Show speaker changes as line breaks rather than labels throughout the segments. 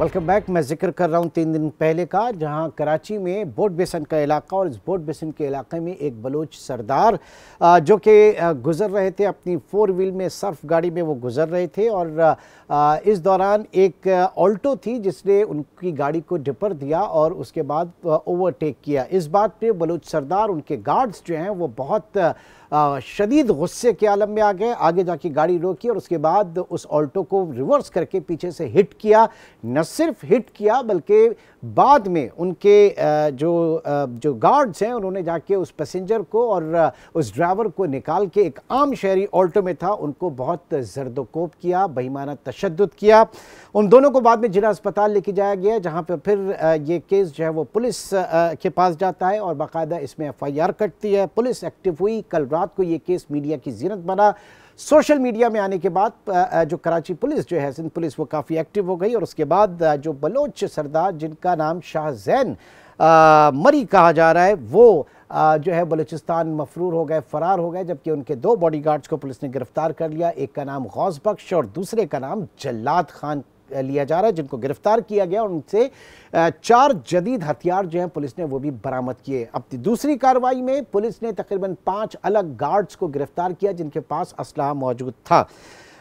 Welcome back. मैं जिक्र कर रहा हूँ 3 दिन पहले का, जहाँ कराची में बोट बेसन का इलाका और इस बोट बेसन के इलाके में एक बलोच सरदार जो कि गुज़र रहे थे अपनी 4 व्हील में, सर्फ गाड़ी में वो गुज़र रहे थे और इस दौरान एक ऑल्टो थी जिसने उनकी गाड़ी को डिपर दिया और उसके बाद ओवरटेक किया। इस बात पे बलोच सरदार, उनके गार्ड्स जो हैं वो बहुत शदीद गुस्से के आलम में आ गए। आगे जाके गाड़ी रोकी और उसके बाद उस ऑल्टो को रिवर्स करके पीछे से हिट किया। न सिर्फ हिट किया बल्कि बाद में उनके जो गार्ड्स हैं उन्होंने जाके उस पैसेंजर को और उस ड्राइवर को निकाल के, एक आम शहरी ऑल्टो में था, उनको बहुत जर्दोकोब किया, बेईमाना तशद्दुद किया। उन दोनों को बाद में जिला अस्पताल लेके जाया गया, जहाँ पर फिर ये केस जो है वो पुलिस के पास जाता है और बाकायदा इसमें FIR कटती है। पुलिस एक्टिव हुई। कल रात को ये केस मीडिया की जीनत बना। सोशल मीडिया में आने के बाद जो कराची पुलिस जो है, सिंध पुलिस, वो काफ़ी एक्टिव हो गई और उसके बाद जो बलोच सरदार जिनका नाम शाहजैन मरी कहा जा रहा है, वो जो है बलूचिस्तान मफरूर हो गए, फरार हो गए, जबकि उनके 2 बॉडीगार्ड्स को पुलिस ने गिरफ्तार कर लिया। एक का नाम गौस बख्श और दूसरे का नाम जल्लाद खान लिया जा रहा है, जिनको गिरफ्तार किया गया और उनसे 4 जदीद हथियार जो हैं पुलिस ने वो भी बरामद किए। अब दूसरी कार्रवाई में पुलिस ने तकरीबन 5 अलग गार्ड्स को गिरफ्तार किया जिनके पास असलहा मौजूद था।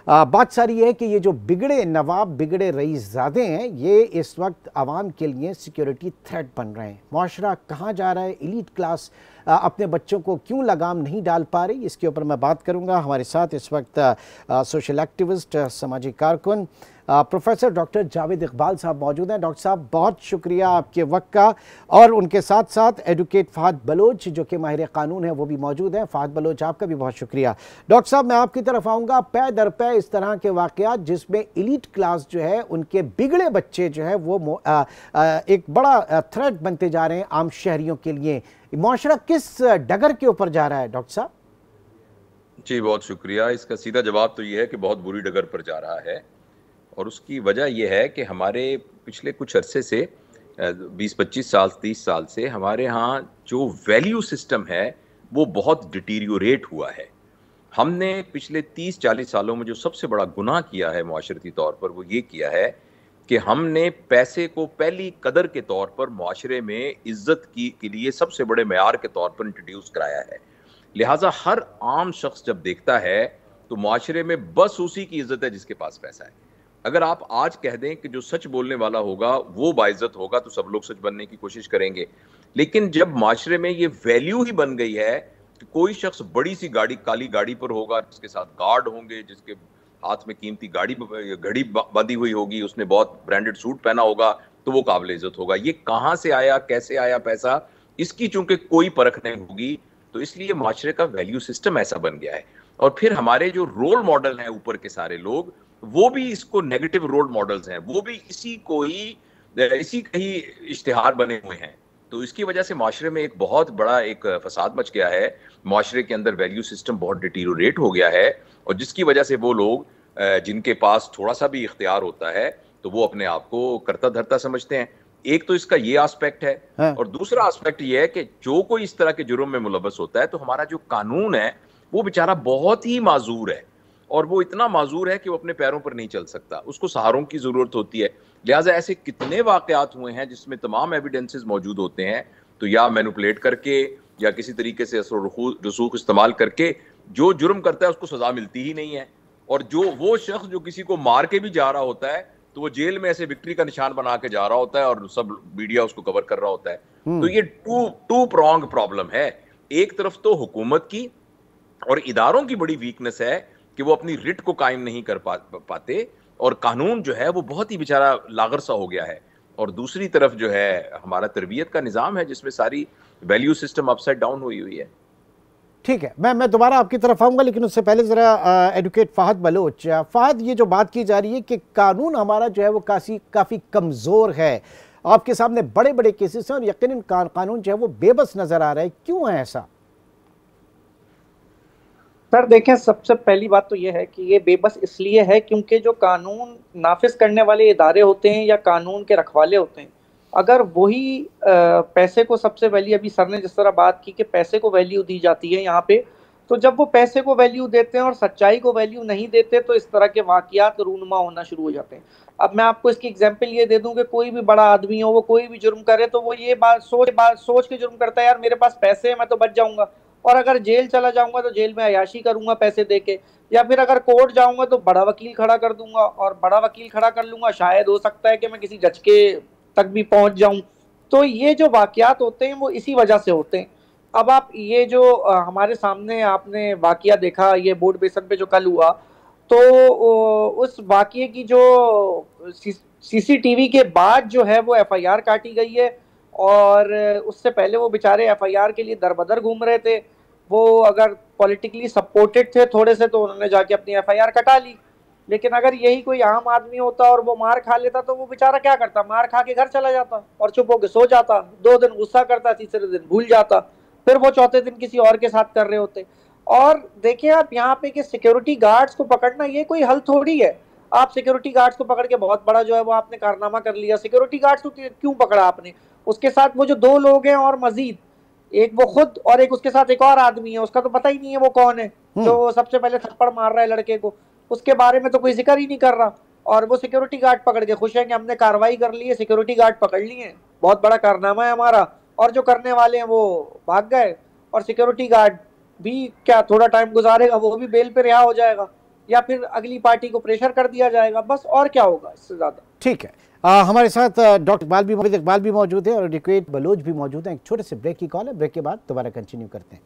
बात सारी है कि ये जो बिगड़े नवाब, बिगड़े रईसजादे हैं, ये इस वक्त आवाम के लिए सिक्योरिटी थ्रेट बन रहे हैं। मुआशरा कहाँ जा रहा है, एलीट क्लास अपने बच्चों को क्यों लगाम नहीं डाल पा रही, इसके ऊपर मैं बात करूँगा। हमारे साथ इस वक्त सोशल एक्टिविस्ट, समाजी कारकुन प्रोफेसर डॉक्टर जावेद इकबाल साहब मौजूद हैं। डॉक्टर साहब, बहुत शुक्रिया आपके वक्त का। और उनके साथ साथ एडवोकेट फहद बलोच जो कि माहिर कानून है, वो भी मौजूद हैं। फहद बलोच, आपका भी बहुत शुक्रिया। डॉक्टर साहब, मैं आपकी तरफ आऊँगा। पै दर पै इस तरह के वाक़यात जिसमें एलीट क्लास जो है, उनके बिगड़े बच्चे जो है वो एक बड़ा थ्रेट बनते जा रहे हैं आम शहरियों के लिए। मुआशरा किस डगर के ऊपर जा रहा है डॉक्टर साहब?
जी, बहुत शुक्रिया। इसका सीधा जवाब तो ये है कि बहुत बुरी डगर पर जा रहा है और उसकी वजह यह है कि हमारे पिछले कुछ अरसे से 20-25 साल, 30 साल से हमारे यहाँ जो वैल्यू सिस्टम है वो बहुत डिटीरियोरेट हुआ है। हमने पिछले 30-40 सालों में जो सबसे बड़ा गुनाह किया है मुआशरती तौर पर, वो ये किया है कि हमने पैसे को पहली कदर के तौर पर मुआशरे में इज्जत के लिए सबसे बड़े मेयार के तौर पर इंट्रोड्यूस कराया है। लिहाजा हर आम शख्स जब देखता है तो मुआशरे में बस उसी की इज्जत है जिसके पास पैसा है। अगर आप आज कह दें कि जो सच बोलने वाला होगा वो बाइज्जत होगा तो सब लोग सच बनने की कोशिश करेंगे। लेकिन जब माशरे में ये वैल्यू ही बन गई है कि कोई शख्स बड़ी सी गाड़ी, काली गाड़ी पर होगा, जिसके साथ गार्ड होंगे, जिसके हाथ में कीमती घड़ी बंधी हुई होगी, उसने बहुत ब्रांडेड सूट पहना होगा, तो वो काबिल इज्जत होगा। ये कहाँ से आया, कैसे आया पैसा, इसकी चूंकि कोई परख नहीं होगी, तो इसलिए माशरे का वैल्यू सिस्टम ऐसा बन गया है। और फिर हमारे जो रोल मॉडल हैं ऊपर के सारे लोग, वो भी इसको नेगेटिव रोल मॉडल्स हैं, वो भी इसी का ही इश्तिहार बने हुए हैं। तो इसकी वजह से माशरे में एक बहुत बड़ा एक फसाद मच गया है। माशरे के अंदर वैल्यू सिस्टम बहुत डिटीरियोरेट हो गया है और जिसकी वजह से वो लोग जिनके पास थोड़ा सा भी इख्तियार होता है तो वो अपने आप को करता धरता समझते हैं। एक तो इसका ये एस्पेक्ट है। हाँ। और दूसरा एस्पेक्ट ये है कि जो कोई इस तरह के जुर्म में मुलव्वस होता है तो हमारा जो कानून है वो बेचारा बहुत ही माजूर है और वो इतना माजूर है कि वो अपने पैरों पर नहीं चल सकता, उसको सहारों की जरूरत होती है। लिहाजा ऐसे कितने वाकयात हुए हैं जिसमें तमाम एविडेंसेस मौजूद होते हैं, तो या मैनिपुलेट करके या किसी तरीके से रसूख इस्तेमाल करके जो जुर्म करता है उसको सजा मिलती ही नहीं है। और जो वो शख्स जो किसी को मार के भी जा रहा होता है तो वो जेल में ऐसे विक्ट्री का निशान बना के जा रहा होता है और सब मीडिया उसको कवर कर रहा होता है। तो ये टू प्रॉन्ग प्रॉब्लम है। एक तरफ तो हुकूमत की और इदारों की बड़ी वीकनेस है कि वो अपनी रिट को कायम नहीं कर पाते और कानून जो है वो बहुत ही बेचारा लागर सा हो गया है। और दूसरी तरफ जो है हमारा तरबियत का निज़ाम है जिसमें सारी वैल्यू सिस्टम अपसाइड डाउन हुई है।
ठीक है, मैं दोबारा आपकी तरफ आऊँगा, लेकिन उससे पहले ज़रा एडवोकेट फहद बलोच। फहद, ये जो बात की जा रही है कि कानून हमारा जो है वो काफ़ी कमज़ोर है, आपके सामने बड़े बड़े केसेस हैं और यकीनन कानून जो है वो बेबस नज़र आ रहा है, क्यों है ऐसा?
सर देखें, सबसे पहली बात तो ये है कि ये बेबस इसलिए है क्योंकि जो कानून नाफिज करने वाले इदारे होते हैं या कानून के रखवाले होते हैं, अगर वही पैसे को सबसे पहले, अभी सर ने जिस तरह बात की कि पैसे को वैल्यू दी जाती है यहाँ पे, तो जब वो पैसे को वैल्यू देते हैं और सच्चाई को वैल्यू नहीं देते तो इस तरह के वाकयात रूनुमा होना शुरू हो जाते हैं। अब मैं आपको इसकी एग्जांपल ये दे दूं कि कोई भी बड़ा आदमी हो, वो कोई भी जुर्म करे तो वो ये बात सोच के जुर्म करता है, यार मेरे पास पैसे हैं, मैं तो बच जाऊंगा, और अगर जेल चला जाऊंगा तो जेल में अयाशी करूंगा पैसे दे के, या फिर अगर कोर्ट जाऊंगा तो बड़ा वकील खड़ा कर दूंगा, और बड़ा वकील खड़ा कर लूंगा, शायद हो सकता है कि मैं किसी जज के तक भी पहुंच जाऊं। तो ये जो वाकयात होते हैं वो इसी वजह से होते हैं। अब आप ये जो हमारे सामने आपने वाकया देखा ये बोट बेसन पे जो कल हुआ, तो उस वाकये की जो सीसीटीवी के बाद जो है वो एफआईआर काटी गई है, और उससे पहले वो बेचारे एफआईआर के लिए दरबदर घूम रहे थे। वो अगर पॉलिटिकली सपोर्टेड थे थोड़े से तो उन्होंने जाके अपनी एफआईआर कटा ली, लेकिन अगर यही कोई आम आदमी होता और वो मार खा लेता तो वो बेचारा क्या करता, मार खा के घर चला जाता और चुप होके सो जाता, 2 दिन गुस्सा करता, तीसरे दिन भूल जाता, फिर वो चौथे दिन किसी और के साथ कर रहे होते। और देखिए आप यहाँ पे कि सिक्योरिटी गार्ड्स को पकड़ना ये कोई हल थोड़ी है। आप सिक्योरिटी गार्ड्स को पकड़ के बहुत बड़ा जो है वो आपने कारनामा कर लिया, सिक्योरिटी गार्ड्स को क्यों पकड़ा आपने? उसके साथ वो जो 2 लोग हैं और मजीद एक वो खुद और एक उसके साथ एक और आदमी है, उसका तो पता ही नहीं है वो कौन है जो सबसे पहले थप्पड़ मार रहा है लड़के को, उसके बारे में तो कोई जिक्र ही नहीं कर रहा। और वो सिक्योरिटी गार्ड पकड़ के खुश है कि हमने कार्रवाई कर ली है, सिक्योरिटी गार्ड पकड़ लिए, बहुत बड़ा कारनामा है हमारा, और जो करने वाले हैं वो भाग गए, और सिक्योरिटी गार्ड भी क्या थोड़ा टाइम गुजारेगा, वो भी बेल पे रिहा हो जाएगा, या फिर अगली पार्टी को प्रेशर कर दिया जाएगा, बस और क्या होगा इससे ज्यादा।
ठीक है, हमारे साथ डॉक्टर इकबाल भी मौजूद है और एडवोकेट बलोच भी मौजूद हैं। एक छोटे से ब्रेक की कॉल है, ब्रेक के बाद दोबारा कंटिन्यू करते हैं।